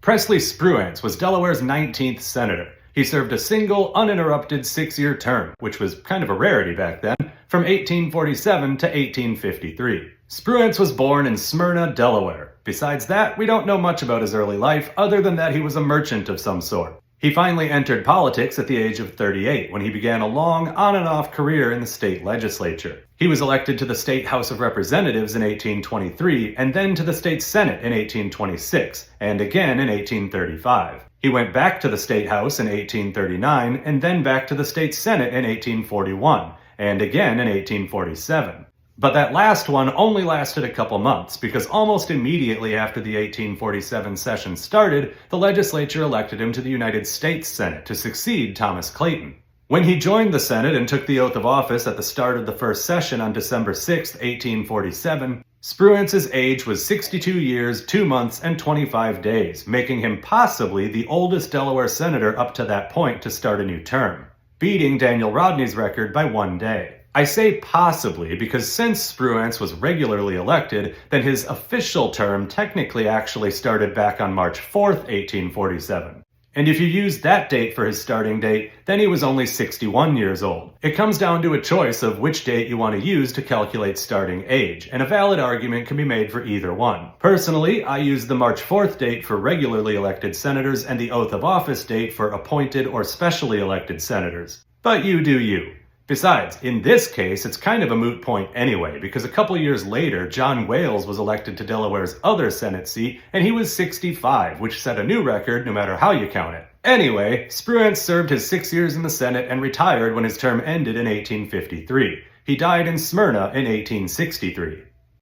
Presley Spruance was Delaware's 19th senator. He served a single, uninterrupted 6-year term, which was kind of a rarity back then, from 1847 to 1853. Spruance was born in Smyrna, Delaware. Besides that, we don't know much about his early life, other than that he was a merchant of some sort. He finally entered politics at the age of 38, when he began a long, on-and-off career in the state legislature. He was elected to the State House of Representatives in 1823, and then to the State Senate in 1826, and again in 1835. He went back to the State House in 1839, and then back to the State Senate in 1841, and again in 1847. But that last one only lasted a couple months, because almost immediately after the 1847 session started, the legislature elected him to the United States Senate to succeed Thomas Clayton. When he joined the Senate and took the oath of office at the start of the first session on December 6, 1847, Spruance's age was 62 years, 2 months, and 25 days, making him possibly the oldest Delaware senator up to that point to start a new term, beating Daniel Rodney's record by 1 day. I say possibly because since Spruance was regularly elected, then his official term technically actually started back on March 4th, 1847. And if you use that date for his starting date, then he was only 61 years old. It comes down to a choice of which date you want to use to calculate starting age, and a valid argument can be made for either one. Personally, I use the March 4th date for regularly elected senators and the oath of office date for appointed or specially elected senators. But you do you. Besides, in this case, it's kind of a moot point anyway, because a couple years later, John Wales was elected to Delaware's other Senate seat, and he was 65, which set a new record no matter how you count it. Anyway, Spruance served his 6 years in the Senate and retired when his term ended in 1853. He died in Smyrna in 1863.